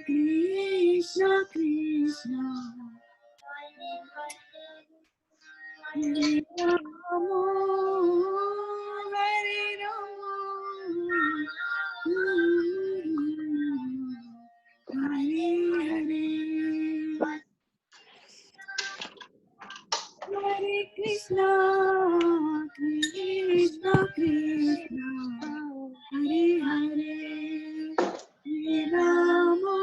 Krishna Krishna Hare Rama Hare Rama Hare Hare Hare Krishna Krishna Krishna Hare Hare Hare Rama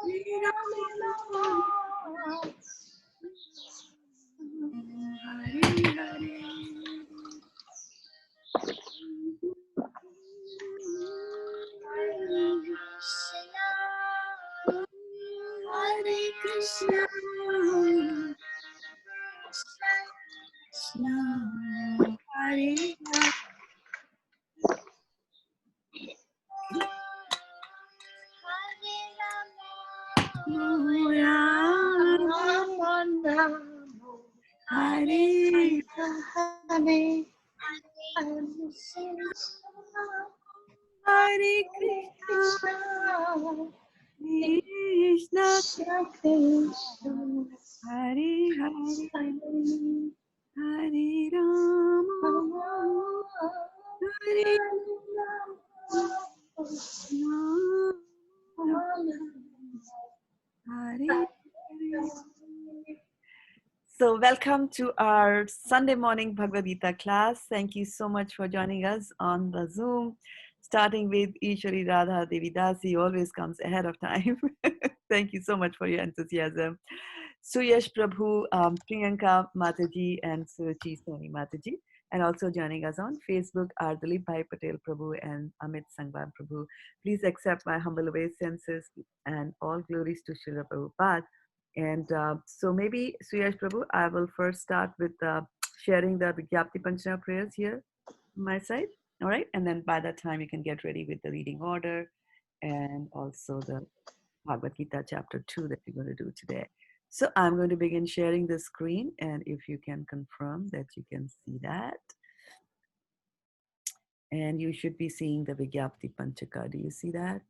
Hare Rama Hare Hare Hare Krishna Krishna Hare Hare Hare Hare Krishna Krishna Hare Hare Hare Rama Hare Hare Hare. So welcome to our Sunday morning Bhagavad Gita class. Thank you so much for joining us on the Zoom, starting with Ishwari Shraddha-devi Dasi, always comes ahead of time. Thank you so much for your enthusiasm. Suyash Prabhu, Priyanka Mataji, and Suchi Soni Mataji. And also joining us on Facebook are Dilip Bhai Patel Prabhu and Amit Sangwan Prabhu. Please accept my humble obeisances and all glories to Srila Prabhupada. And so maybe, Suyash Prabhu, I will first start with sharing the Vigyapti Panchana prayers here on my side. All right. And then by that time, you can get ready with the reading order and also the Bhagavad Gita chapter 2 that we're going to do today. So I'm going to begin sharing the screen. And if you can confirm that you can see that. And you should be seeing the Vigyapti Panchaka. Do you see that?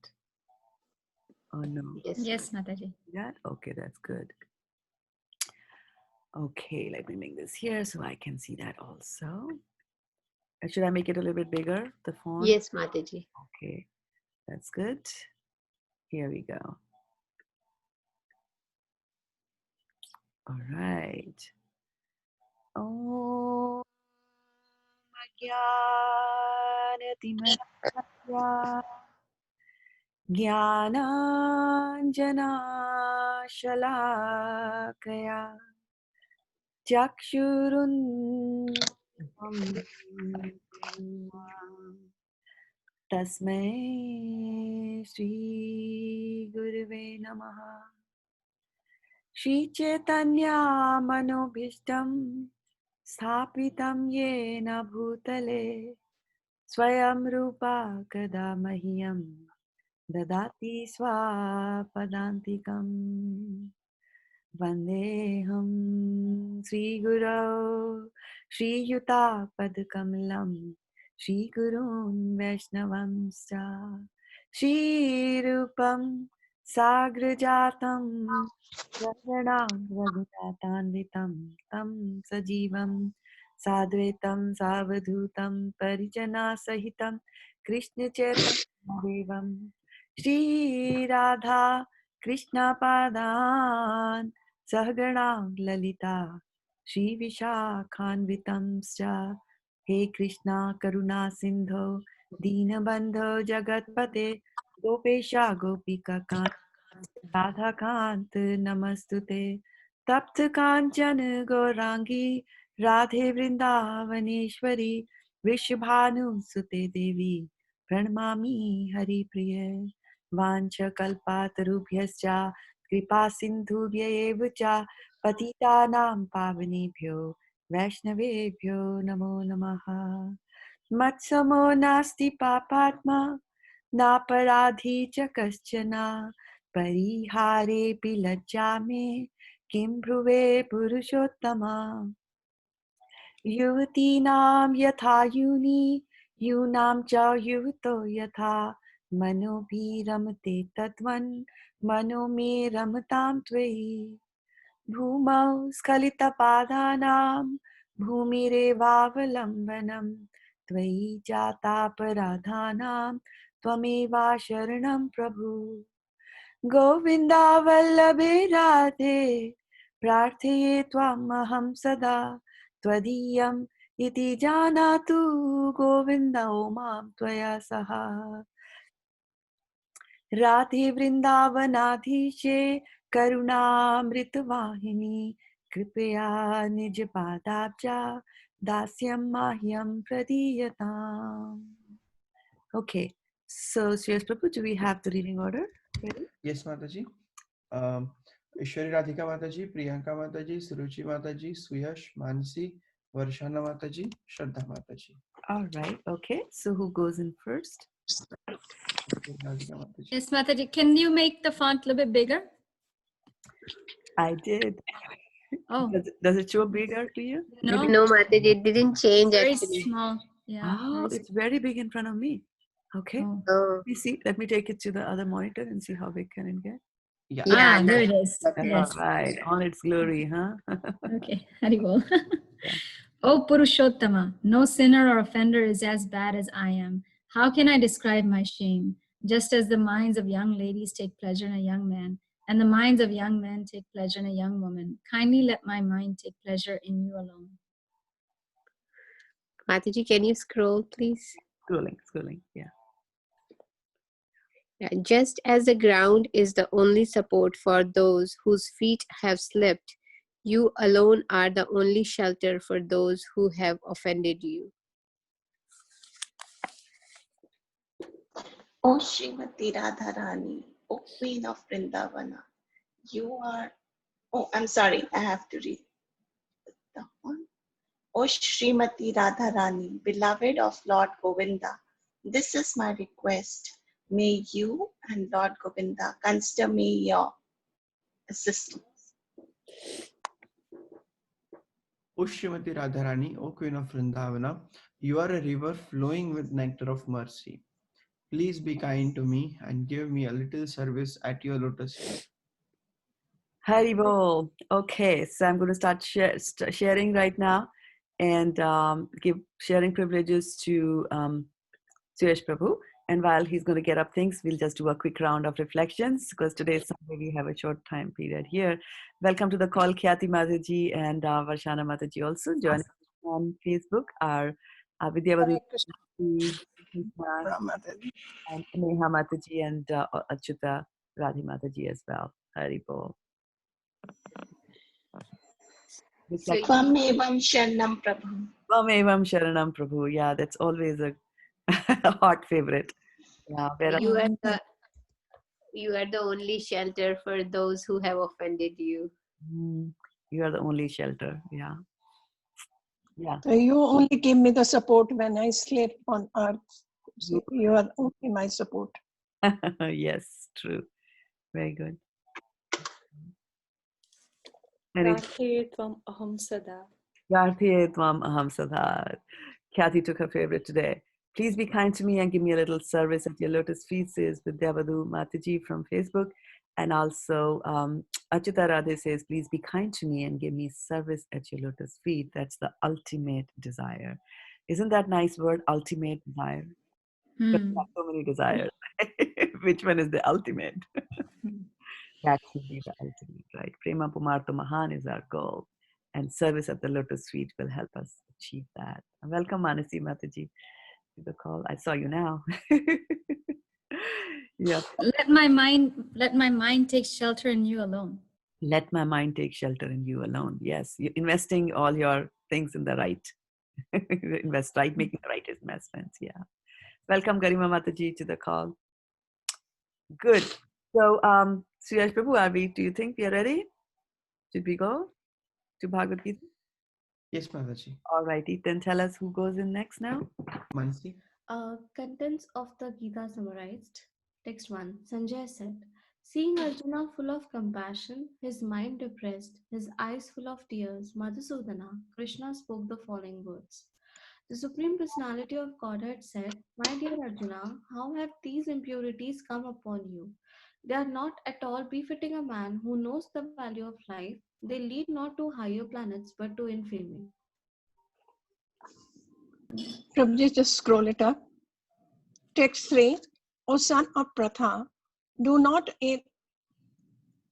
Oh, no. Yes, Mataji. That? Okay, that's good. Okay, let me make this here so I can see that also. Should I make it a little bit bigger, the font? Yes, Mataji. Okay, that's good. Here we go. All right. Oh, Jnananjana Shalakaya Chakshurun Tasmai Shri Gurave Namaha Shri Chaitanya Manobhishtam Sthapitam Yena Bhutale Swayam Rupa Kada Mahiyam Dadati Swapadantikam Vandeham Sri Guru Sri Yuta Padkamalam Sri Gurun Vaishnavamscha Sri Rupam Sagrajatam Raghunam Raghunatanvitam Tam Sajivam Sadvetam Savadhutam Parijana Sahitam Krishna Chaitanya Devam Shri Radha Krishna Padan Sahagana Lalita Shri Vishakhanvitamscha He Krishna Karuna Sindho Dinabandho Jagatpate Gopesha Gopika Kant Radha Kant Namastute Tapta Kanchana Gaurangi Radhe Vrindavaneshwari Vrishabhanu Sute Devi Pranamami Hari Priya Vancha Kalpatarubhyascha Kripa Sindhubhya Evacha Patitanam Pavanebhyo Vaishnavebhyo Namo Namaha Matsamo Nasti Papatma Naparadhi Cha Kaschana Parihare Pilajame Kim Bhruve Purushottama Yuvatinam Yatha Yuni Yunam Cha Yuvato Yatha Manobhi ramate tatvan, mano me ramatam tvayi. Bhumau skalita padanam, bhumirevavalambanam, tvayi jata paradhanam, tvameva sharanam prabhu. Govinda vallabhe radhe, prarthaye tvamaham sada, tvadiyam iti janatu, Govinda omam tvaya saha. Radhe वृंदावनाधीशे करुणामृतवाहिनी कृपया निज पादाब्जा दास्यं मह्यं प्रदीयताम्. Okay, so Shreyas Prabhu, do we have the reading order ready? Yes, Mataji. Ishwari Radhika Mataji, Priyanka Mataji, Suruchi Mataji, Suyash, Mansi, Varshana Mataji, Shraddha Mataji. All right, okay. So who goes in first? Radhika Mataji. Yes, Mataji. Can you make the font a little bit bigger? I did. Oh. Does it show bigger to you? No, No, Mataji, it didn't change very actually. small. Yeah. Oh, it's very big in front of me. Okay. Oh. Oh, Let me see. Let me take it to the other monitor and see how big can it get. Yeah. yeah, There it is. okay. Yes. All right, all its glory, huh? Okay. Haribol. Yeah. O Purushottama, no sinner or offender is as bad as I am. How can I describe my shame? Just as the minds of young ladies take pleasure in a young man, and the minds of young men take pleasure in a young woman, kindly let my mind take pleasure in you alone. Mataji, can you scroll, please? Schooling, yeah. Yeah. Just as the ground is the only support for those whose feet have slipped, you alone are the only shelter for those who have offended you. O Srimati Radharani, O Queen of Vrindavana, you are. Oh, I'm sorry, I have to read that one. O Srimati Radharani, beloved of Lord Govinda, this is my request. May you and Lord Govinda consider me your assistant. O Srimati Radharani, O Queen of Vrindavana, you are a river flowing with nectar of mercy. Please be kind to me and give me a little service at your lotus feet. Haribol. Okay, so I'm going to start sharing right now and give sharing privileges to Suresh Prabhu. And while he's going to get up things, we'll just do a quick round of reflections because today is Sunday. We have a short time period here. Welcome to the call, Khyati Mataji and Varshana Mataji also joining us on Facebook. Our Vidyavadu and Neha Mataji and Achyuta Radhi Mataji as well. Haribol. Tvamevam Sharanam Prabhu. Tvamevam Sharanam Prabhu. Yeah, that's always a hot favorite. Yeah, You are the only shelter for those who have offended you. You are the only shelter. Yeah. Yeah. So you only give me the support when I sleep on earth. So you are only my support. Yes, true. Very good. Prathe tvam aham sada. Prarthiye tvam aham sadha. Kathy took her favorite today. Please be kind to me and give me a little service at your lotus feet, says Vidyavadu Mataji from Facebook. And also, Achyuta Radhe says, please be kind to me and give me service at your lotus feet. That's the ultimate desire. Isn't that nice word, ultimate desire? But we have so many desires. Which one is the ultimate? That should be the ultimate, right? Prema Pumarto Mahan is our goal. And service at the lotus feet will help us achieve that. Welcome, Manasi Mataji, to the call. I saw you now. Yeah. Let my mind take shelter in you alone. Let my mind take shelter in you alone. Yes. You're investing all your things in the right. Invest right, making the right investments. Yeah. Welcome, Garima Mataji, to the call. Good. So, Suyash Prabhu, do you think we are ready? Should we go to Bhagavad Gita? Yes, Mataji. All righty. Then tell us who goes in next now. Mansi. Contents of the Gita summarized. Text 1. Sanjay said, seeing Arjuna full of compassion, his mind depressed, his eyes full of tears, Madhusudana, Krishna spoke the following words. The Supreme Personality of Godhead said, "My dear Arjuna, how have these impurities come upon you? They are not at all befitting a man who knows the value of life. They lead not to higher planets but to infamy." Prabhuji, just scroll it up. Text 3. O son of Pratha, do not yield,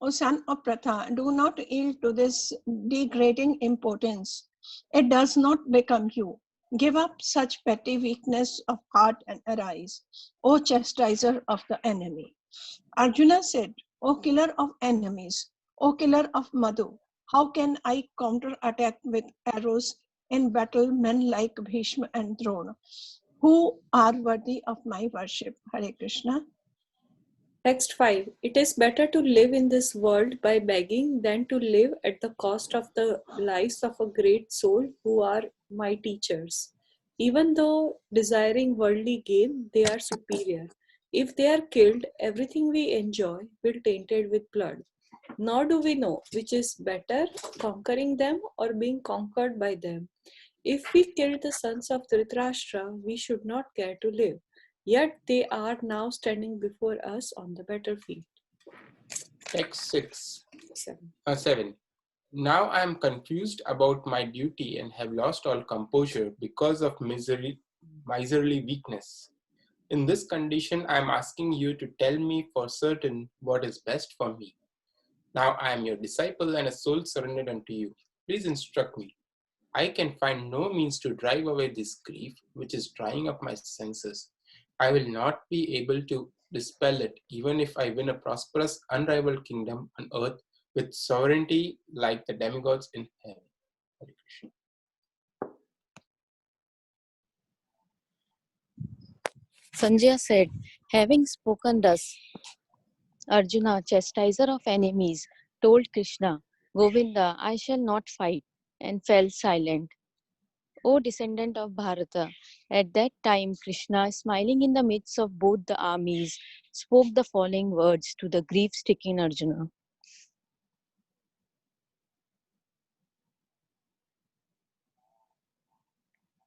O son of Pratha, do not yield to this degrading importance. It does not become you. Give up such petty weakness of heart and arise, O chastiser of the enemy. Arjuna said, O killer of enemies, O killer of Madhu, how can I counterattack with arrows in battle men like Bhishma and Drona, who are worthy of my worship? Hare Krishna. Text 5. It is better to live in this world by begging than to live at the cost of the lives of a great soul who are my teachers. Even though desiring worldly gain, they are superior. If they are killed, everything we enjoy will tainted with blood. Nor do we know which is better, conquering them or being conquered by them. If we killed the sons of Dhritarashtra, we should not care to live. Yet they are now standing before us on the battlefield. Text 6. 7. 7. Now I am confused about my duty and have lost all composure because of miserly weakness. In this condition, I am asking you to tell me for certain what is best for me. Now I am your disciple and a soul surrendered unto you. Please instruct me. I can find no means to drive away this grief which is drying up my senses. I will not be able to dispel it, even if I win a prosperous, unrivaled kingdom on earth with sovereignty like the demigods in heaven. Hare Krishna. Sanjaya said, having spoken thus, Arjuna, chastiser of enemies, told Krishna, Govinda, I shall not fight, and fell silent. O descendant of Bharata, at that time Krishna, smiling in the midst of both the armies, spoke the following words to the grief-stricken Arjuna.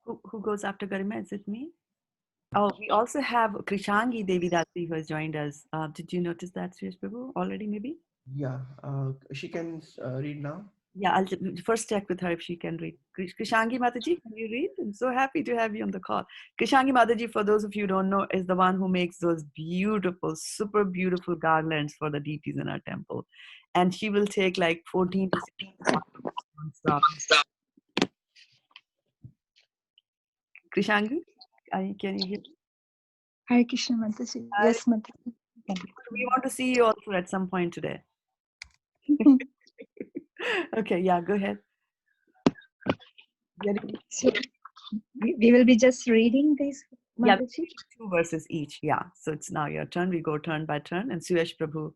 Who goes after Garima? Is it me? Oh, we also have Krishangi Devi Dasi who has joined us. Did you notice that, Suresh Prabhu, already maybe? Yeah, she can read now. Yeah, I'll first check with her if she can read. Krishangi Mataji, can you read? I'm so happy to have you on the call. Krishangi Mataji, for those of you who don't know, is the one who makes those beautiful, super beautiful garlands for the deities in our temple. And she will take like 14 to 16 non-stop. Krishangi, can you hear? Hare Krishna Mataji. Yes, Mataji. We want to see you also at some point today. Okay, yeah, go ahead. So we will be just reading these, Mataji? Yeah, 2 verses each. Yeah, so it's now your turn. We go turn by turn, and Suresh Prabhu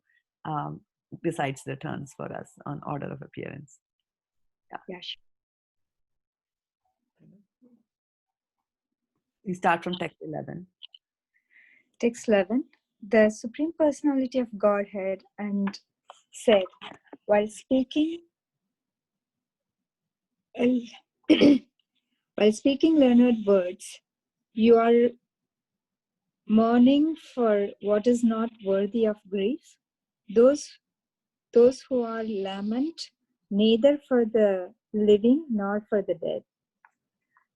decides the turns for us on order of appearance. Yeah, sure. We start from text 11. Text 11. The Supreme Personality of Godhead and said, while speaking learned words, you are mourning for what is not worthy of grief. Those who are lament neither for the living nor for the dead.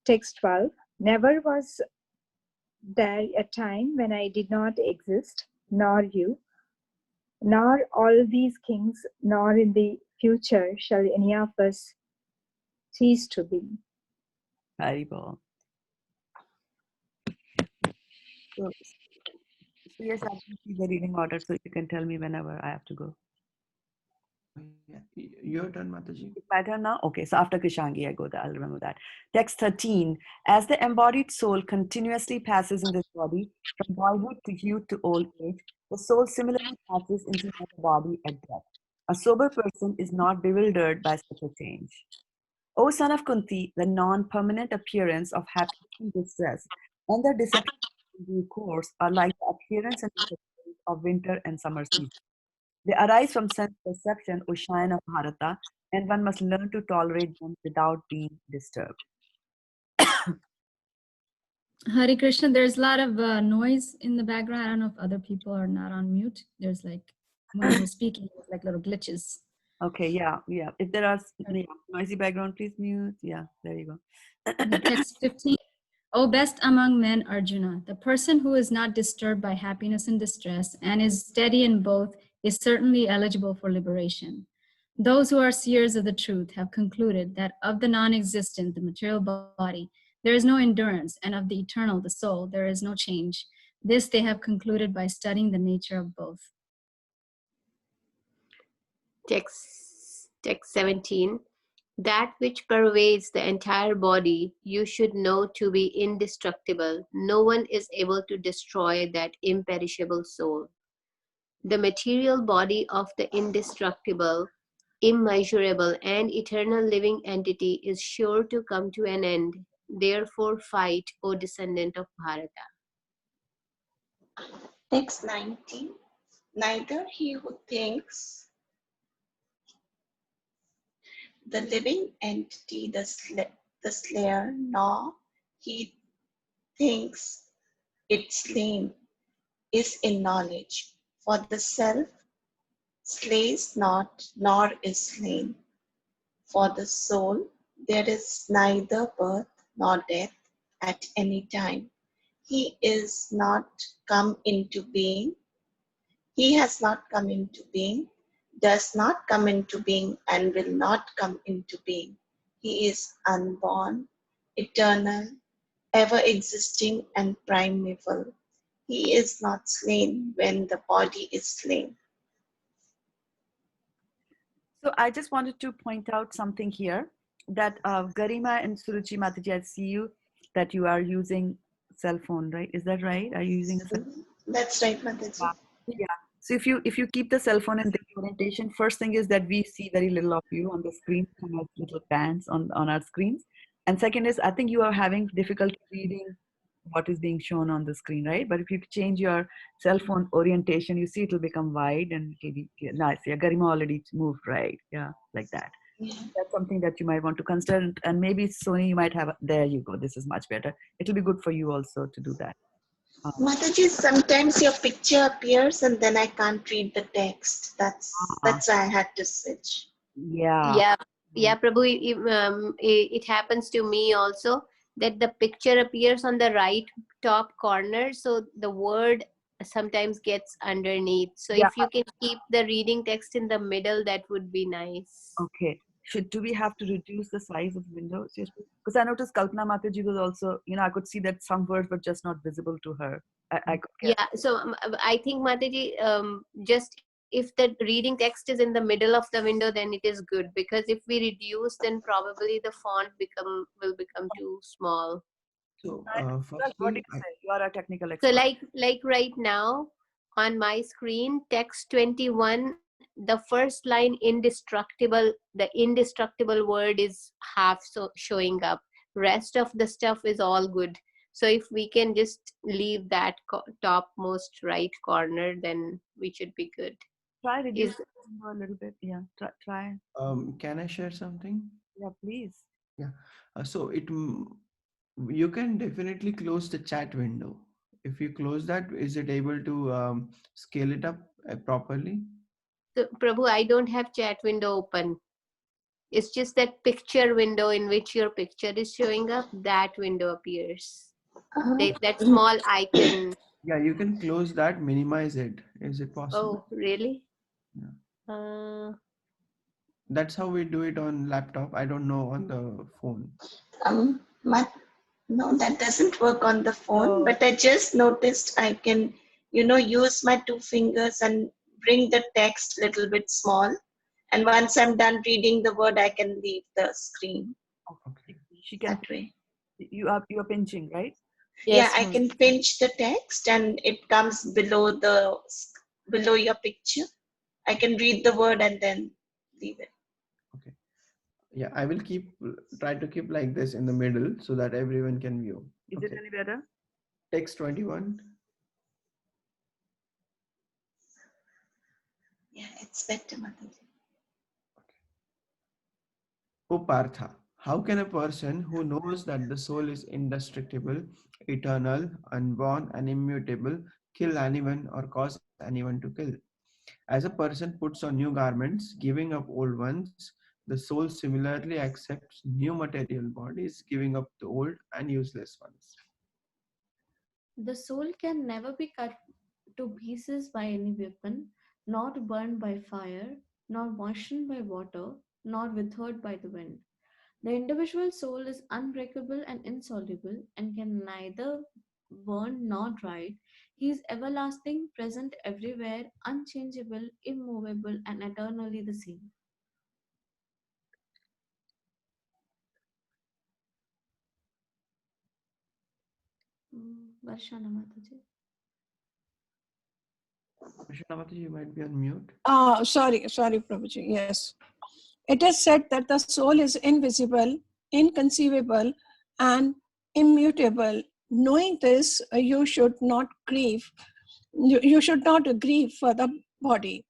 Text 12. Never was there a time when I did not exist, nor you, nor all these kings, nor in the future shall any of us cease to be. Haribol. So, yes, I can see the reading order, so you can tell me whenever I have to go. Your turn, Mataji. It's my turn now? Okay, so after Krishangi, I go there. I'll remember that. Text 13. As the embodied soul continuously passes in this body, from boyhood to youth to old age, the soul similarly passes into another body at death. A sober person is not bewildered by such a change. O son of Kunti, the non-permanent appearance of happiness and distress, and their disappearance in due course are like the appearance and disappearance of winter and summer season. They arise from sense perception, Ushayana of Bharata, and one must learn to tolerate them without being disturbed. Hare Krishna, there's a lot of noise in the background. I don't know if other people are not on mute. There's like, when you were speaking, there's like little glitches. Okay, yeah. If there are noisy background, please mute. Yeah, there you go. Okay, text 15. O best among men, Arjuna, the person who is not disturbed by happiness and distress and is steady in both is certainly eligible for liberation. Those who are seers of the truth have concluded that of the non-existent, the material body, there is no endurance, and of the eternal, the soul, there is no change. This they have concluded by studying the nature of both. Text 17. That which pervades the entire body you should know to be indestructible. No one is able to destroy that imperishable soul. The material body of the indestructible, immeasurable, and eternal living entity is sure to come to an end. Therefore fight, O descendant of Bharata. Text 19. Neither he who thinks the living entity the slayer, nor he thinks it slain, is in knowledge. For the self slays not, nor is slain. For the soul, there is neither birth nor death at any time. He is not come into being. He has not come into being, does not come into being, and will not come into being. He is unborn, eternal, ever existing, and primeval. He is not slain when the body is slain. So I just wanted to point out something here that Garima and Suruchi Mataji, I see you that you are using cell phone, right? Is that right? Are you using a cell phone? That's right, Mataji. Yeah. So if you keep the cell phone in the orientation, first thing is that we see very little of you on the screen, kind of little pans on our screens. And second is I think you are having difficulty reading what is being shown on the screen, right? But if you change your cell phone orientation, you see it'll become wide and it'll be nice. Yeah, Garima already moved right. Yeah, like that. Yeah. That's something that you might want to consider. And maybe Sony, you might have, there you go. This is much better. It'll be good for you also to do that. Mataji, sometimes your picture appears and then I can't read the text. That's why I had to switch. Yeah. Yeah, Prabhu, it happens to me also that the picture appears on the right top corner, so the word sometimes gets underneath. So Yeah. if you can keep the reading text in the middle, that would be nice. Okay. Do we have to reduce the size of the window? Because I noticed Kalpana Mataji was also, I could see that some words were just not visible to her. I could get. Yeah, so I think Mataji, just if the reading text is in the middle of the window, then it is good, because if we reduce, then probably the font will become too small. So What do firstly, you say? You are a technical expert. So like right now on my screen, text 21, the first line indestructible, the indestructible word is half so showing up. Rest of the stuff is all good. So if we can just leave that topmost right corner, then we should be good. Try reduce the window a little bit. Yeah, try. can I share something? Yeah, please. Yeah. So you can definitely close the chat window. If you close that, is it able to scale it up properly? So Prabhu, I don't have chat window open. It's just that picture window in which your picture is showing up, that window appears. That small icon. Yeah, you can close that, minimize it. Is it possible? Oh, really? Yeah. That's how we do it on laptop. I don't know on the phone. No, that doesn't work on the phone, but I just noticed I can, use my two fingers and bring the text a little bit small. And once I'm done reading the word, I can leave the screen. Okay. She can. That way. You are pinching, right? Yes, yeah, I can pinch the text and it comes below your picture. I can read the word and then leave it. Okay. Yeah, I will try to keep like this in the middle so that everyone can view. Is it any better? Text 21. Yeah, it's better, Mataji. O Partha, How can a person who knows that the soul is indestructible, eternal, unborn, and immutable kill anyone or cause anyone to kill? As a person puts on new garments, giving up old ones, the soul similarly accepts new material bodies, giving up the old and useless ones. The soul can never be cut to pieces by any weapon, nor burned by fire, nor moistened by water, nor withered by the wind. The individual soul is unbreakable and insoluble and can neither burn nor dry. He is everlasting, present everywhere, unchangeable, immovable, and eternally the same. Varshana Mataji. Krishnamati, you might be on mute. Sorry, Prabhuji. Yes. It is said that the soul is invisible, inconceivable, and immutable. Knowing this, you should not grieve. You should not grieve for the body.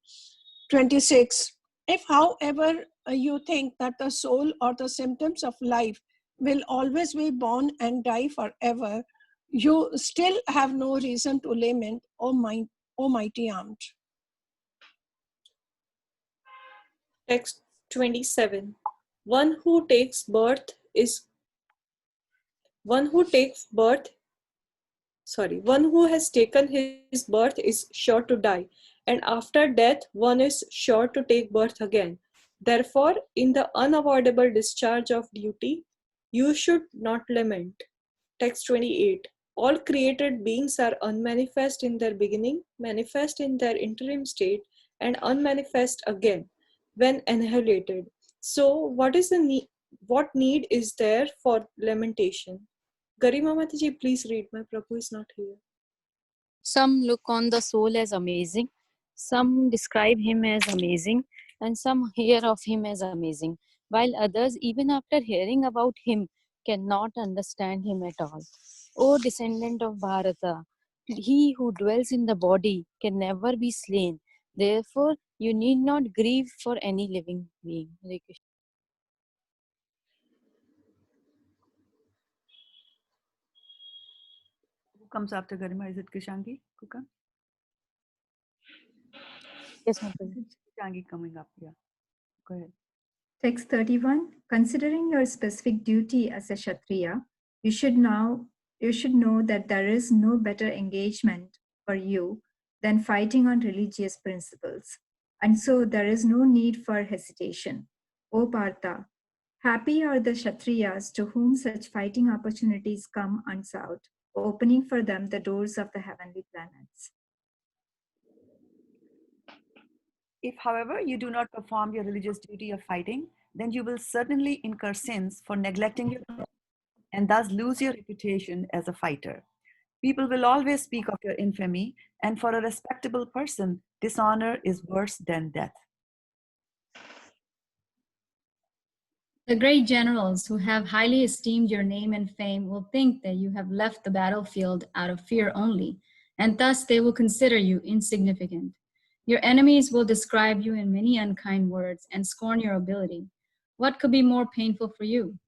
26. If, however, you think that the soul or the symptoms of life will always be born and die forever, you still have no reason to lament, O mighty armed. Text 27. One who takes birth is one who takes birth one who has taken his birth is sure to die, and after death one is sure to take birth again. Therefore, in the unavoidable discharge of duty, you should not lament. Text 28. All created beings are unmanifest in their beginning, manifest in their interim state, and unmanifest again when annihilated. So, what need is there for lamentation? Garima Mataji, please read. My Prabhu is not here. Some look on the soul as amazing, some describe him as amazing, and some hear of him as amazing, while others, even after hearing about him, cannot understand him at all. O descendant of Bharata, he who dwells in the body can never be slain. Therefore, you need not grieve for any living being. Hare Krishna. Who comes after Garima? Is it Kishangi? Kuka? Yes, Mataji. Kishangi coming up, yeah. Go ahead. Text 31. Considering your specific duty as a Kshatriya, you should know that there is no better engagement for you than fighting on religious principles. And so there is no need for hesitation. O Partha, happy are the Kshatriyas to whom such fighting opportunities come unsought, opening for them the doors of the heavenly planets. If, however, you do not perform your religious duty of fighting, then you will certainly incur sins for neglecting your duty and thus lose your reputation as a fighter. People will always speak of your infamy, and for a respectable person, dishonor is worse than death. The great generals who have highly esteemed your name and fame will think that you have left the battlefield out of fear only, and thus they will consider you insignificant. Your enemies will describe you in many unkind words and scorn your ability. What could be more painful for you?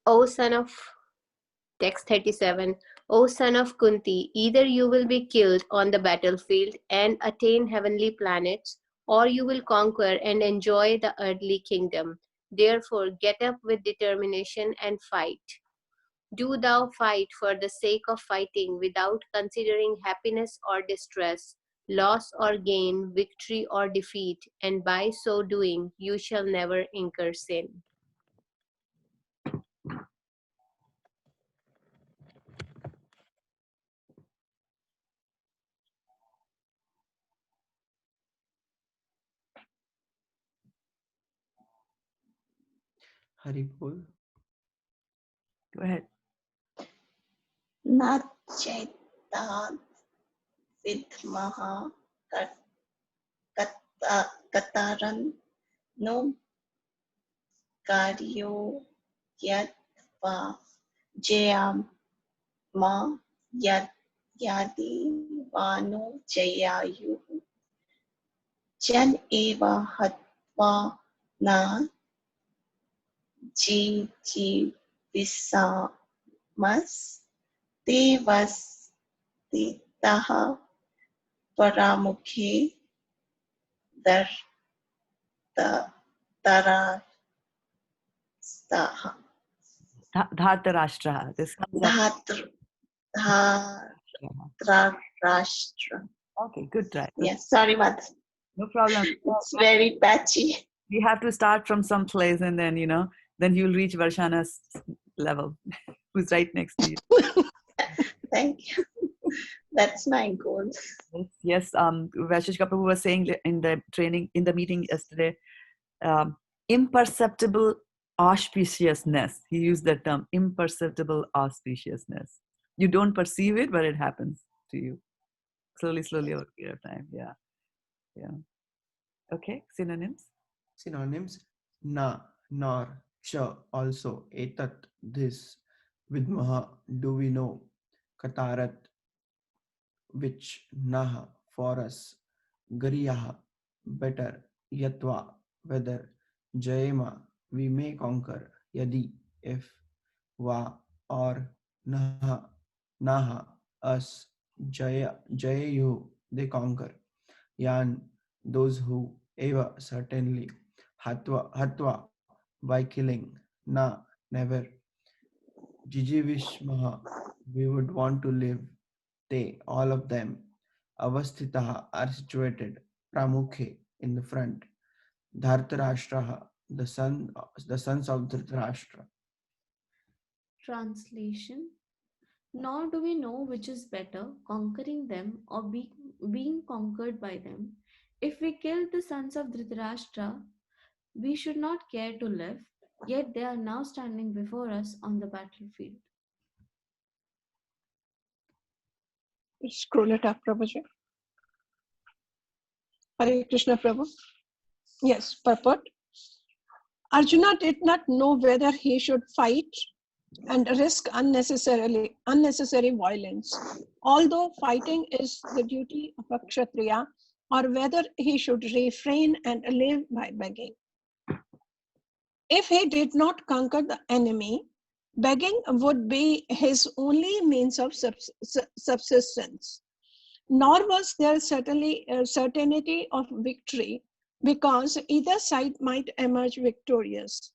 O son of Text 37. O son of Kunti, either you will be killed on the battlefield and attain heavenly planets, or you will conquer and enjoy the earthly kingdom. Therefore, get up with determination and fight. Do thou fight for the sake of fighting without considering happiness or distress, loss or gain, victory or defeat, and by so doing you shall never incur sin. Hari Bol. Go ahead. Nacheta vidmaha kataran no karyo yat va jayam ma yat yadi vanu jayayu jan eva hatva na Visamas Devas Titaha Paramukhe Dar Tarastaha Dhartarashtra. This comes up. Dhatra Rashtra. Okay, good try. Good. Yes, sorry, Mother. No problem. It's very patchy. We have to start from some place, and then then you'll reach Varshana's level, who's right next to you. Thank you. That's my goal. Yes. Vaisheshika Prabhu was saying in the training, in the meeting yesterday, imperceptible auspiciousness. He used that term, imperceptible auspiciousness. You don't perceive it, but it happens to you slowly over a period of time. Yeah. Okay. Synonyms. Synonyms: na, nor, ksha, also, etat, this, vidmaha, do we know, katarat, which, naha, for us, gariyaha, better, yatva, whether, jayema, we may conquer, yadi, if, va, or, naha, naha, us, jayayu, they conquer, yan, those who, eva, certainly, hatva, by killing, na, never, jijivishmaha, we would want to live, they, all of them, avasthitaha, are situated, pramukhe, in the front, dhartarashtraha, the sons of Dhritarashtra. Translation. Nor do we know which is better, conquering them or being conquered by them. If we killed the sons of Dhritarashtra, we should not care to live, yet they are now standing before us on the battlefield. Scroll it up, Prabhuji. Hare Krishna, Prabhu. Yes, purport. Arjuna did not know whether he should fight and risk unnecessary violence, although fighting is the duty of a Kshatriya, or whether he should refrain and live by begging. If he did not conquer the enemy, begging would be his only means of subsistence. Nor was there certainly a certainty of victory, because either side might emerge victorious.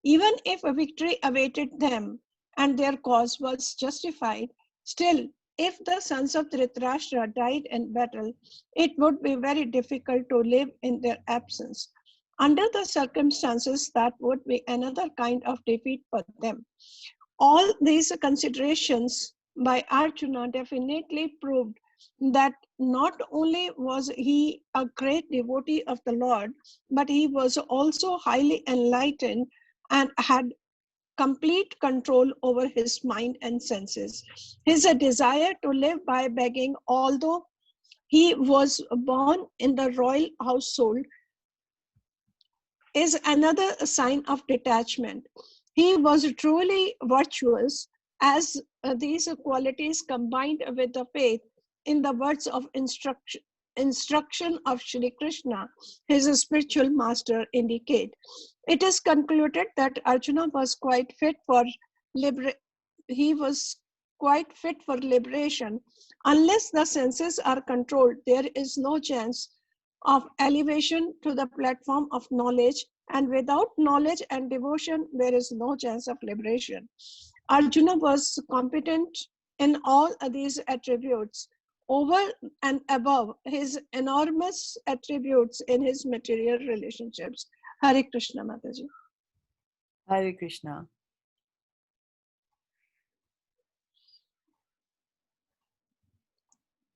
Even if a victory awaited them and their cause was justified, still, if the sons of Dhritarashtra died in battle, it would be very difficult to live in their absence. Under the circumstances, that would be another kind of defeat for them. All these considerations by Arjuna definitely proved that not only was he a great devotee of the Lord, but he was also highly enlightened and had complete control over his mind and senses. His desire to live by begging, although he was born in the royal household, is another sign of detachment. He was truly virtuous, as these qualities combined with the faith in the words of instruction of Shri Krishna, his spiritual master, indicate. It is concluded that Arjuna was quite fit for liberation. Unless the senses are controlled, there is no chance of elevation to the platform of knowledge, and without knowledge and devotion, there is no chance of liberation. Arjuna was competent in all of these attributes, over and above his enormous attributes in his material relationships. Hare Krishna, Mataji. Hare Krishna.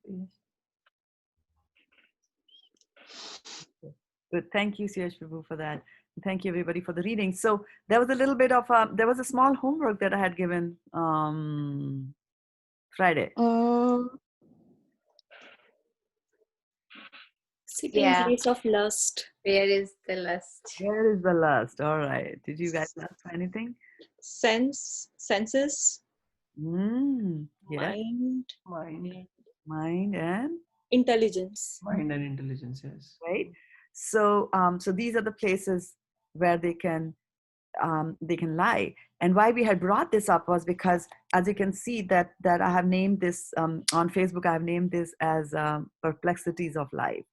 Yes. Good. Thank you, Sirish Prabhu, for that. Thank you, everybody, for the reading. So there was a little bit of there was a small homework that I had given Friday. Sitting Yeah. place of lust. Where is the lust? Where is the lust? All right. Did you guys ask for anything? Senses, Yes. Mind and intelligence. Mind and intelligence, yes. right. So so these are the places where they can they can lie. And why we had brought this up was because, as you can see, that I have named this on Facebook. I have named this as Perplexities of Life.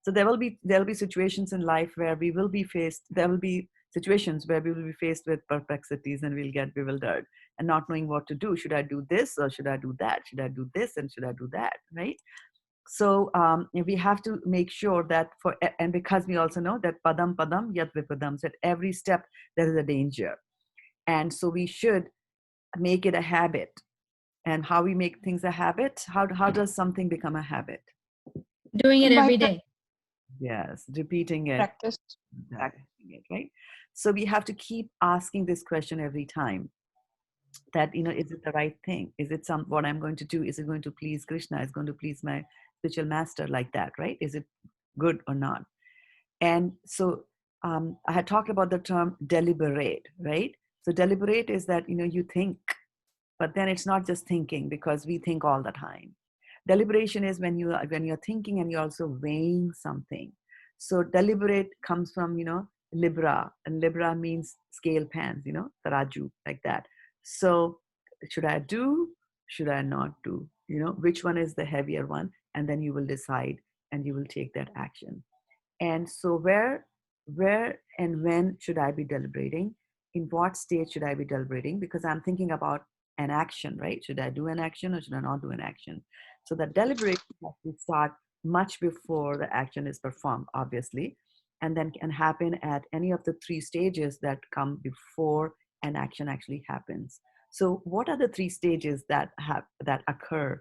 So there will be situations in life where we will be faced. There will be situations where we will be faced with perplexities, and we'll get bewildered and not knowing what to do. Should I do this or should I do that? Should I do this and should I do that? Right? So we have to make sure that and because we also know that padam padam yat vipadam, so at every step there is a danger, and so we should make it a habit. And how we make things a habit? How does something become a habit? Doing it By every day. Yes, repeating it, practice. practicing it, right? So we have to keep asking this question every time, that, is it the right thing? Is it what I'm going to do? Is it going to please Krishna? Is it going to please my spiritual master, like that, right? Is it good or not? And so I had talked about the term deliberate, right? So deliberate is that, you think, but then it's not just thinking, because we think all the time. Deliberation is when you're thinking and you're also weighing something. So deliberate comes from, libra, and libra means scale pans, taraju, like that. So should I do? Should I not do? Which one is the heavier one? And then you will decide and you will take that action. And so where and when should I be deliberating? In what state should I be deliberating? Because I'm thinking about an action, right? Should I do an action or should I not do an action? So the deliberation has to start much before the action is performed, obviously, and then can happen at any of the three stages that come before an action actually happens. So what are the three stages that occur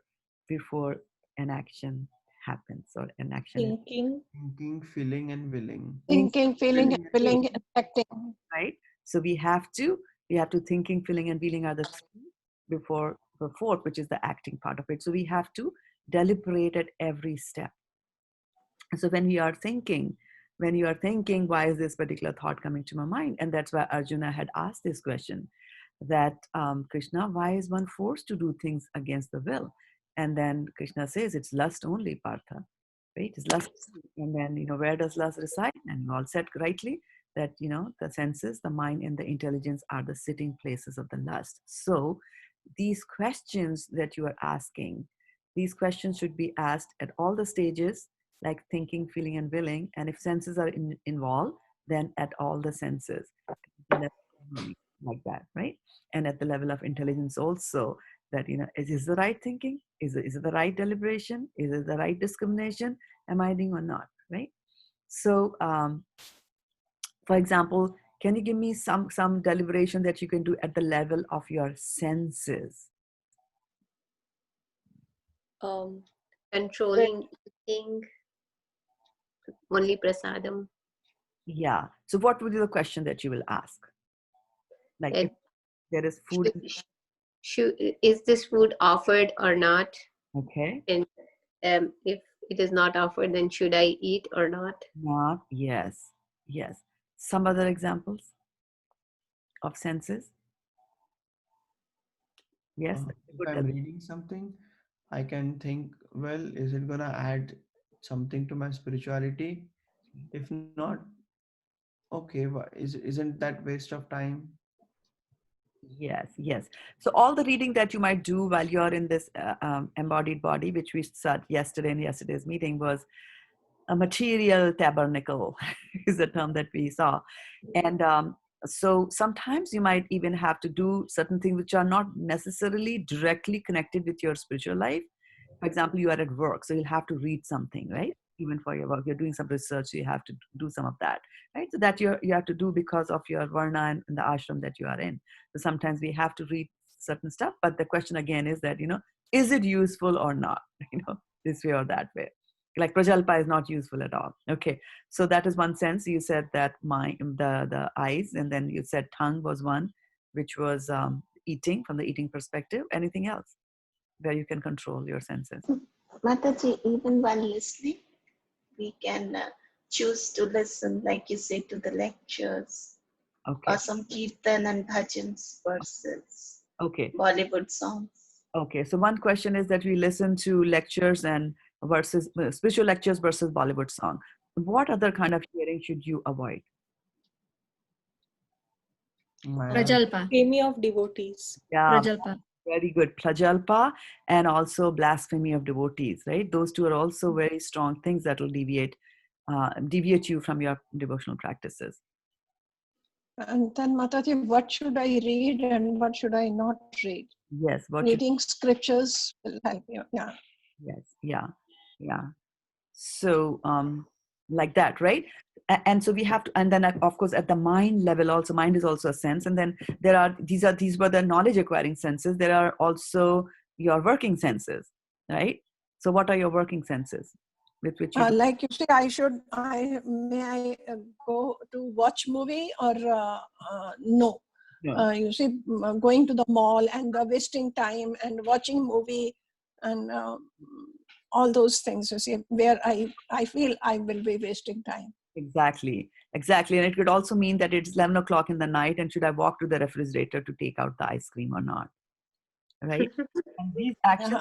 before an action happens, or an action is Thinking, feeling, and willing. Thinking, feeling, and willing, and acting. right? So we have to thinking, feeling, and feeling are the three before the fourth, which is the acting part of it. So we have to deliberate at every step. So when you are thinking, why is this particular thought coming to my mind? And that's why Arjuna had asked this question, that Krishna, why is one forced to do things against the will? And then Krishna says, it's lust only, Partha. Right? It's lust. And then, where does lust reside? And you all said rightly that, the senses, the mind, and the intelligence are the sitting places of the lust. So these questions that you are asking, these questions should be asked at all the stages, like thinking, feeling, and willing. And if senses are involved, then at all the senses, like that, right? And at the level of intelligence also, that, is this the right thinking? Is it the right deliberation? Is it the right discrimination? Am I doing or not, right? So, for example, can you give me some deliberation that you can do at the level of your senses? Controlling eating, only prasadam. Yeah. So what would be the question that you will ask? Like, if there is food. Is this food offered or not? Okay. And if it is not offered, then should I eat or not? Not, yes. Yes. Some other examples of senses? Yes. If I'm reading something, I can think, well, is it going to add something to my spirituality? If not, okay, isn't that waste of time? Yes, yes. So all the reading that you might do while you're in this embodied body, which we said yesterday in yesterday's meeting, was a material tabernacle is the term that we saw. And so sometimes you might even have to do certain things which are not necessarily directly connected with your spiritual life. For example, you are at work, so you'll have to read something, right? Even for your work, you're doing some research, so you have to do some of that, right? So that you have to do because of your varna and the ashram that you are in. So sometimes we have to read certain stuff, but the question again is that, is it useful or not? This way or that way. Like prajalpa is not useful at all. Okay, so that is one sense. You said that the eyes, and then you said tongue was one, which was eating, from the eating perspective. Anything else where you can control your senses? Mataji, even while listening, we can choose to listen, like you say, to the lectures, okay, or some kirtan and bhajans verses, okay, Bollywood songs. Okay, so one question is that we listen to lectures and versus spiritual lectures versus Bollywood song. What other kind of hearing should you avoid? Maya. Prajalpa. Blasphemy of devotees. Yeah, Prajalpa. very good. Prajalpa and also blasphemy of devotees, right? Those two are also very strong things that will deviate you from your devotional practices. And then Mataji, what should I read and what should I not read? Yes, what should, Reading scriptures will help you. Yeah. yes, yeah, yeah. So like that, right? And so we have to, and then of course at the mind level also, mind is also a sense, and then these were the knowledge acquiring senses. There are also your working senses, right? So what are your working senses with which you do? Like you say, may I go to watch movie or no? No. You see, going to the mall and wasting time and watching movie and all those things, you see, where I feel I will be wasting time. Exactly, exactly. And it could also mean that it's 11 o'clock in the night and should I walk to the refrigerator to take out the ice cream or not, right? And these actions,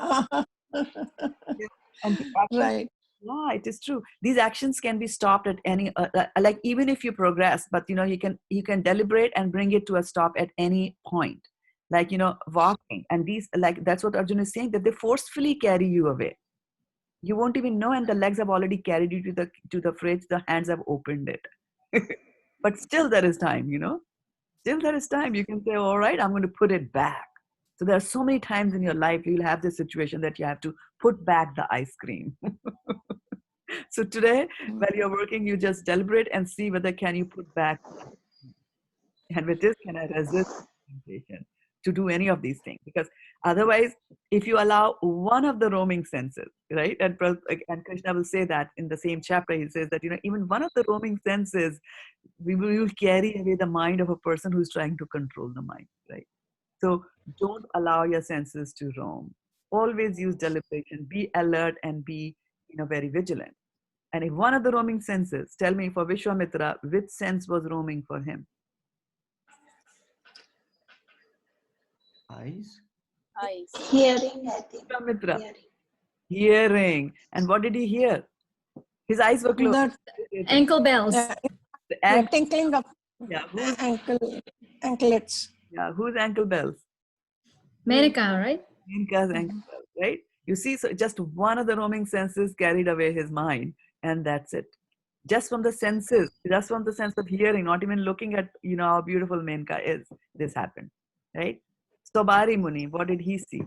and these actions, Right. yeah, it is true. These actions can be stopped at any, like even if you progress, but you can deliberate and bring it to a stop at any point. Like, walking, and these, like, that's what Arjun is saying, that they forcefully carry you away. You won't even know, and the legs have already carried you to the fridge, the hands have opened it. But still there is time, still there is time. You can say, all right, I'm going to put it back. So there are so many times in your life you'll have this situation that you have to put back the ice cream. So today, while you're working, you just deliberate and see whether can you put back, and with this, can I resist temptation to do any of these things? Because otherwise, if you allow one of the roaming senses, right? And Krishna will say that in the same chapter, he says that even one of the roaming senses, we will carry away the mind of a person who's trying to control the mind, right? So don't allow your senses to roam. Always use deliberation. Be alert and be very vigilant. And if one of the roaming senses, tell me for Vishwamitra, which sense was roaming for him? Eyes. Eyes. Hearing, I think. Vishwamitra, Hearing. hearing. And what did he hear? His eyes were closed. The Ankle bells. yeah, tinkling of Yeah, anklets. whose ankle bells? Menaka, right? Inca's ankle bells, right? You see, so just one of the roaming senses carried away his mind, and that's it. Just from the senses, just from the sense of hearing, not even looking at how beautiful Menka is, this happened, right? Sobari Muni, what did he see?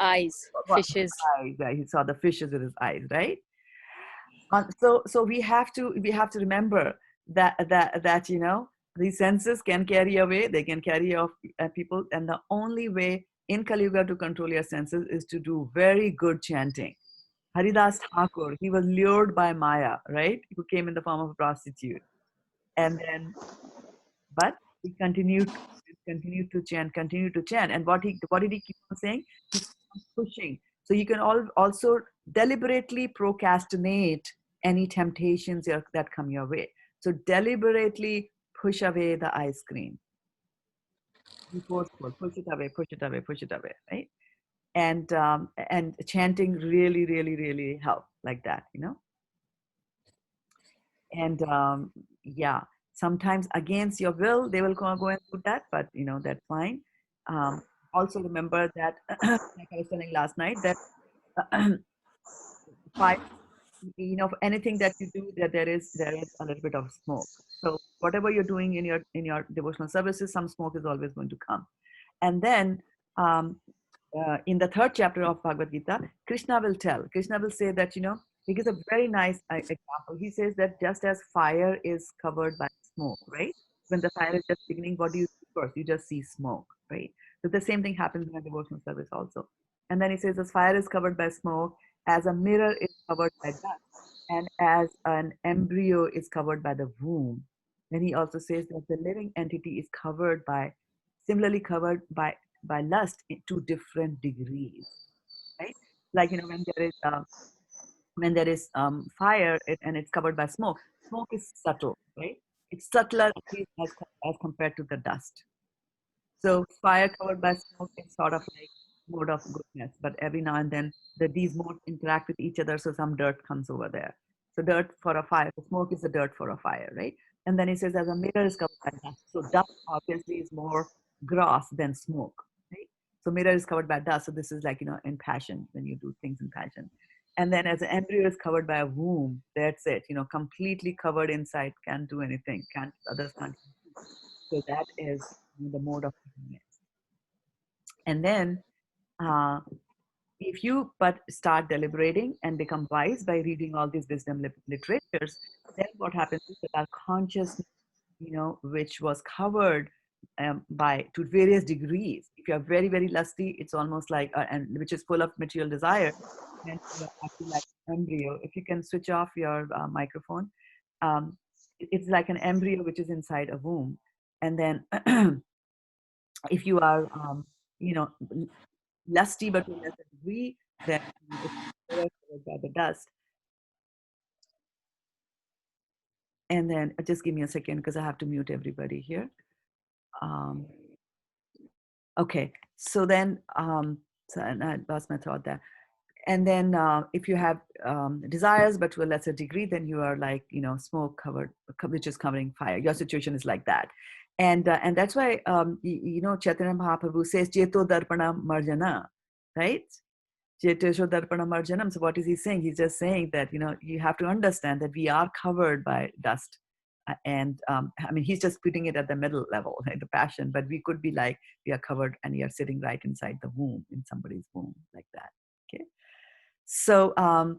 Eyes. What? Fishes. Eyes. Yeah, he saw the fishes with his eyes, right? So we have to remember that these senses can carry away, they can carry off people, and the only way in Kali Yuga to control your senses is to do very good chanting. Haridas Thakur, he was lured by Maya, right? Who came in the form of a prostitute, and then but he continued to chant. And what did he keep on saying? He kept on pushing. So you can also deliberately procrastinate any temptations that come your way. So deliberately push away the ice cream. Be forceful, push it away, push it away, push it away, right? And chanting really, really, really help like that, And yeah, sometimes against your will, they will go and do that, but that's fine. Also remember that, like I was telling last night, that fire, anything that you do, that there is a little bit of smoke. So whatever you're doing in your devotional services, some smoke is always going to come. And then in the third chapter of Bhagavad Gita, Krishna will say that, he gives a very nice example. He says that just as fire is covered by smoke, right? When the fire is just beginning, what do you see first? You just see smoke, right? So the same thing happens in a devotional service also. And then he says, as fire is covered by smoke, as a mirror is covered by dust, and as an embryo is covered by the womb. Then he also says that the living entity is similarly covered by lust to different degrees, right? Like when there is fire and it's covered by smoke. Smoke is subtle, right? It's subtler at least as compared to the dust. So fire covered by smoke is sort of like mode of goodness, but every now and then these modes interact with each other, so some dirt comes over there. So dirt for a fire, the smoke is the dirt for a fire, right? And then he says, as a mirror is covered by dust. So dust obviously is more gross than smoke, right? So mirror is covered by dust. So this is like, in passion, when you do things in passion. And then as an embryo is covered by a womb, that's it, completely covered inside, can't do anything, others can't. So that is the mode of thinking. And then if you but start deliberating and become wise by reading all these wisdom literatures, then what happens is that our consciousness, which was covered by to various degrees. If you are very, very lusty, it's almost like, and which is full of material desire, then you are actually like an embryo. If you can switch off your microphone, it's like an embryo which is inside a womb. And then if you are, lusty but to a lesser degree, then it's covered by the dust. And then just give me a second because I have to mute everybody here. Okay, so then, and I lost my thought there. And then if you have desires, but to a lesser degree, then you are like, smoke covered, which is covering fire. Your situation is like that. And that's why, Chaitanya Mahaprabhu says, Cheto Darpana Marjana, right? Cheto Darpana Marjanam. So what is he saying? He's just saying that, you have to understand that we are covered by dust. And I mean, he's just putting it at the middle level, the passion, but we could be like, we are covered and we are sitting right inside the womb, in somebody's womb, like that. Okay. So,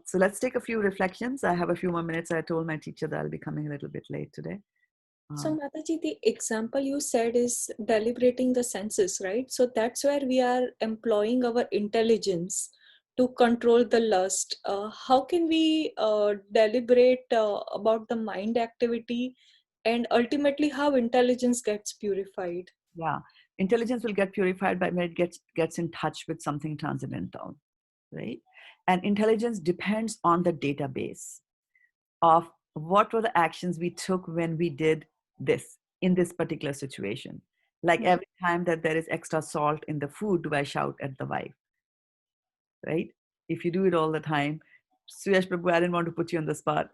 so let's take a few reflections. I have a few more minutes. I told my teacher that I'll be coming a little bit late today. So Mataji, the example you said is deliberating the senses, right? So that's where we are employing our intelligence to control the lust. How can we deliberate about the mind activity, and ultimately how intelligence gets purified? Yeah, intelligence will get purified by when it gets in touch with something transcendental, right? And intelligence depends on the database of what were the actions we took when we did this in this particular situation. Like every time that there is extra salt in the food, do I shout at the wife? Right? If you do it all the time, Suyash Prabhu, I didn't want to put you on the spot,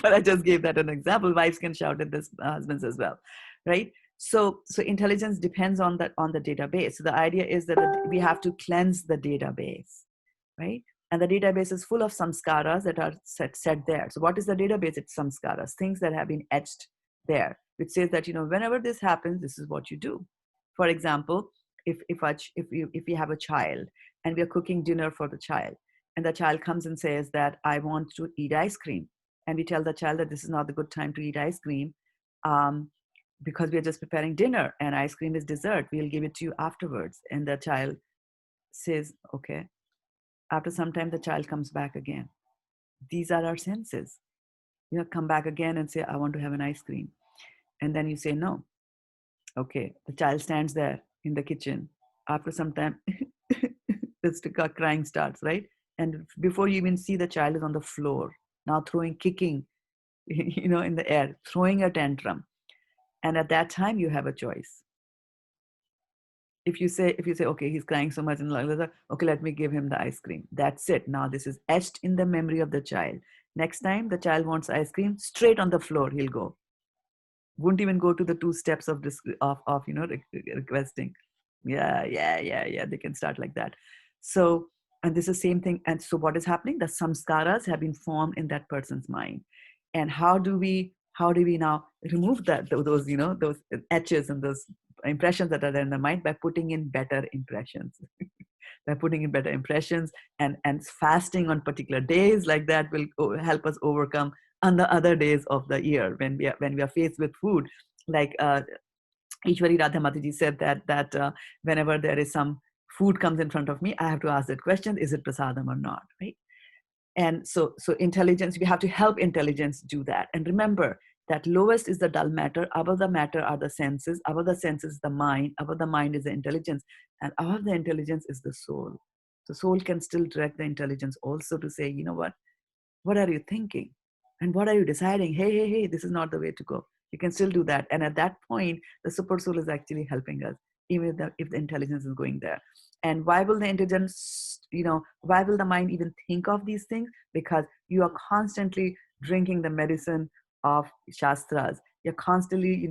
but I just gave that an example. Wives can shout at this husbands as well, right? So intelligence depends on the database. So the idea is that we have to cleanse the database, right? And the database is full of samskaras that are set there. So what is the database? It's samskaras, things that have been etched there, which says that, whenever this happens, this is what you do. For example, if you have a child and we are cooking dinner for the child, and the child comes and says that I want to eat ice cream, and we tell the child that this is not the good time to eat ice cream, because we are just preparing dinner and ice cream is dessert. We'll give it to you afterwards. And the child says, okay. After some time, the child comes back again. These are our senses. Come back again and say, I want to have an ice cream. And then you say, no. Okay. The child stands there in the kitchen. After some time, the crying starts, right? And before you even see, the child is on the floor, now kicking, in the air, throwing a tantrum. And at that time, you have a choice. If you say, okay, he's crying so much, and okay, let me give him the ice cream. That's it. Now this is etched in the memory of the child. Next time the child wants ice cream, straight on the floor he'll go. Won't even go to the 2 steps of requesting. Yeah. They can start like that. So, and this is the same thing. And so what is happening? The samskaras have been formed in that person's mind. And how do we now remove those etches and those impressions that are there in the mind? By putting in better impressions. By putting in better impressions and fasting on particular days like that will help us overcome on the other days of the year when we are faced with food. Like Ishwari Radha Mataji said that whenever there is some food comes in front of me, I have to ask that question: is it prasadam or not? Right? And so intelligence, we have to help intelligence do that. And remember that lowest is the dull matter, above the matter are the senses, above the senses the mind, above the mind is the intelligence, and above the intelligence is the soul. So soul can still direct the intelligence also to say, you know what are you thinking? And what are you deciding? Hey, this is not the way to go. You can still do that. And at that point, the super soul is actually helping us, even if the intelligence is going there. And why will the intelligence, why will the mind even think of these things? Because you are constantly drinking the medicine of Shastras. You're constantly,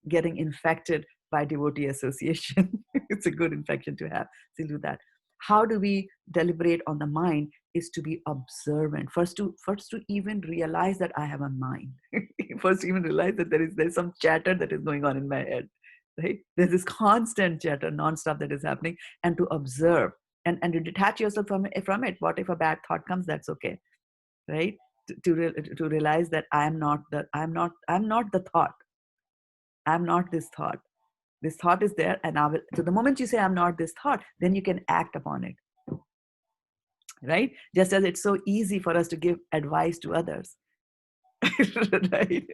getting infected by devotee association. It's a good infection to have. So do that. How do we deliberate on the mind is to be observant. First to even realize that I have a mind. First to even realize that there's some chatter that is going on in my head. Right? There's this constant chatter, non-stop that is happening, and to observe and to detach yourself from it. What if a bad thought comes? That's okay, right? To realize that I'm not the thought. I'm not this thought. This thought is there, and I will. So the moment you say I'm not this thought, then you can act upon it, right? Just as it's so easy for us to give advice to others, right?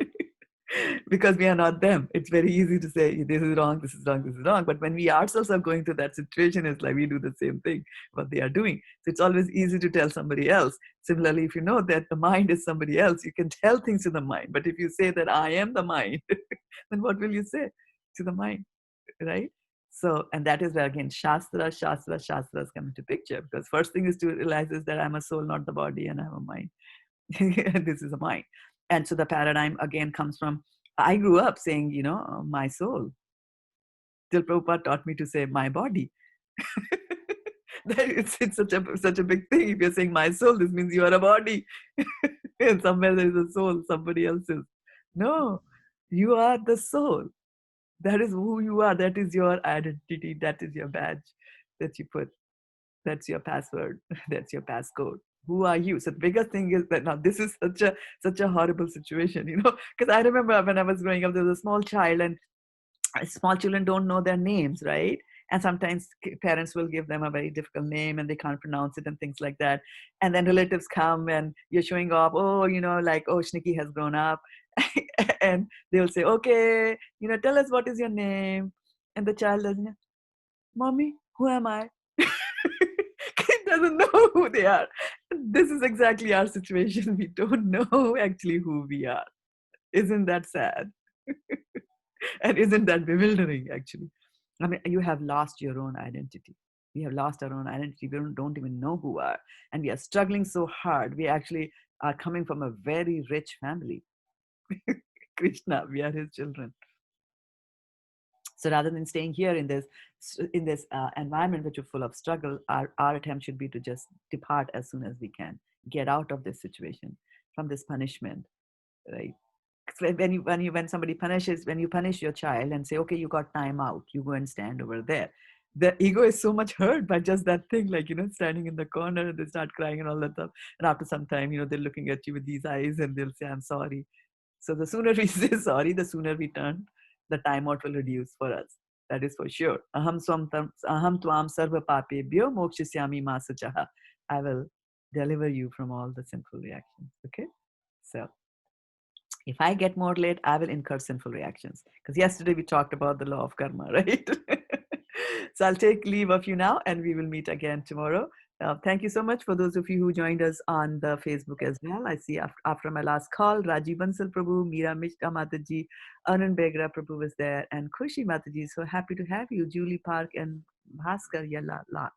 Because we are not them. It's very easy to say this is wrong, this is wrong, this is wrong. But when we ourselves are going through that situation, it's like we do the same thing what they are doing. So it's always easy to tell somebody else. Similarly, if you know that the mind is somebody else, you can tell things to the mind. But if you say that I am the mind, then what will you say to the mind, right? So, and that is where again shastras come into picture, because first thing is to realize is that I'm a soul, not the body, and I have a mind. This is a mind. And so the paradigm again comes from, I grew up saying, my soul, till Prabhupada taught me to say my body. It's such a big thing. If you're saying my soul, this means you are a body. And somewhere there is a soul, somebody else's. No, you are the soul. That is who you are. That is your identity. That is your badge that you put. That's your password. That's your passcode. Who are you? So the biggest thing is that now this is such a horrible situation, because I remember when I was growing up, there was a small child, and small children don't know their names, right? And sometimes parents will give them a very difficult name and they can't pronounce it and things like that. And then relatives come and you're showing off, like, oh, Shniki has grown up. And they'll say, okay, tell us what is your name. And the child doesn't, Mommy, who am I? It doesn't know who they are. This is exactly our situation. We don't know actually who we are. Isn't that sad? And isn't that bewildering, actually? I mean, you have lost your own identity. We have lost our own identity. We don't even know who we are. And we are struggling so hard. We actually are coming from a very rich family. Krishna, we are his children. So rather than staying here in this environment which is full of struggle, our attempt should be to just depart as soon as we can, get out of this situation, from this punishment, right? When somebody punishes, when you punish your child and say, okay, you got time out, you go and stand over there. The ego is so much hurt by just that thing, like, standing in the corner, and they start crying and all that stuff. And after some time, they're looking at you with these eyes and they'll say, I'm sorry. So the sooner we say sorry, the sooner we turn, the time out will reduce for us. That is for sure. Aham tvam sarva papebhyo mokshisyami masachaha. I will deliver you from all the sinful reactions. Okay? So if I get more late, I will incur sinful reactions. Because yesterday we talked about the law of karma, right? So I'll take leave of you now, and we will meet again tomorrow. Thank you so much for those of you who joined us on the Facebook as well. I see after my last call, Rajiv Bansal Prabhu, Meera Mishra Mataji, Anand Begra Prabhu was there, and Khushi Mataji. So happy to have you, Julie Park and Bhaskar Yalla La.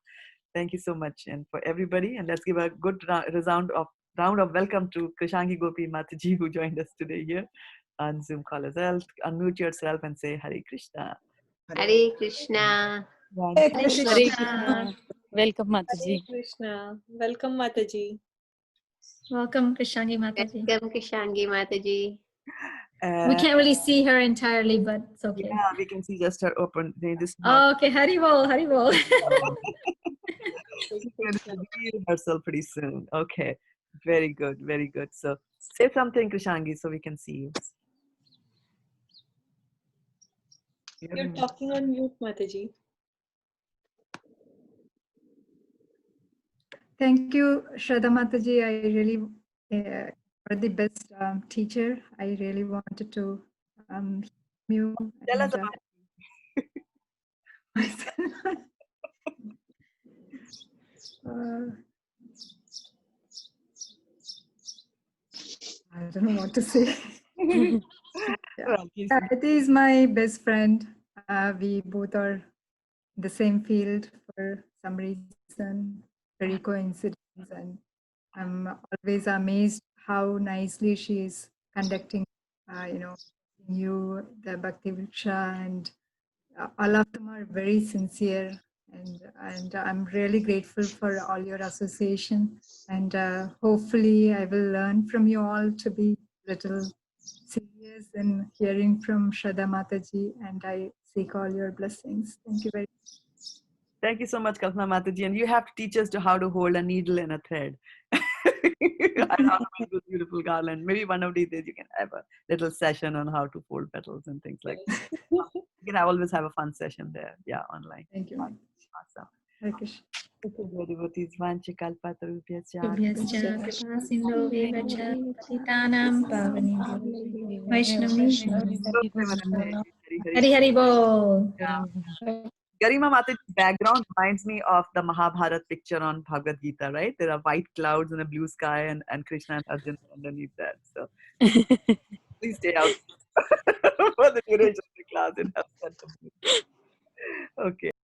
Thank you so much, and for everybody. And let's give a good round of welcome to Krishangi Gopi Mataji, who joined us today here on Zoom call as well. Unmute yourself and say Hare Krishna. Hare Krishna. Hare Hare Krishna. Hare Krishna. Krishna. Welcome, Hare Mataji. Krishna. Welcome, Mataji. Welcome, Krishangi Mataji. Welcome, Kishangi Mataji. We can't really see her entirely, but it's okay. Yeah, we can see just her open. This Oh, okay, Haribol, Haribol. She's going to reveal herself pretty soon. Okay, very good, very good. So say something, Krishangi, so we can see you. You're talking on mute, Mataji. Thank you, Shraddha Mataji. I really are the best teacher. I really wanted to hear you. Tell us And, about I don't know what to say. Well, It is my best friend. We both are the same field for some reason, very coincidence, and I'm always amazed how nicely she is conducting, you, the Bhakti Vriksha, and all of them are very sincere. And I'm really grateful for all your association. And hopefully I will learn from you all to be little serious in hearing from Shraddha Mataji. And I seek all your blessings. Thank you very much. Thank you so much, Kalpana Mataji. And you have to teach us to how to hold a needle and a thread. And how to make this beautiful garland. Maybe one of these days you can have a little session on how to fold petals and things like that. You can always have a fun session there. Yeah, online. Thank you. Awesome. Hare Krishna. Devotees, Vanchikalpatarubhyascha. कृपया कृपा सिन्धुभ्यः च पतितानां पावनेभ्यो वैष्णवेभ्यो हरि हरि बोल. Garima Mataji's background reminds me of the Mahabharata picture on Bhagavad Gita, right? There are white clouds and a blue sky and Krishna and Arjuna underneath that. So please stay out for the duration of the class. It helps that. Okay.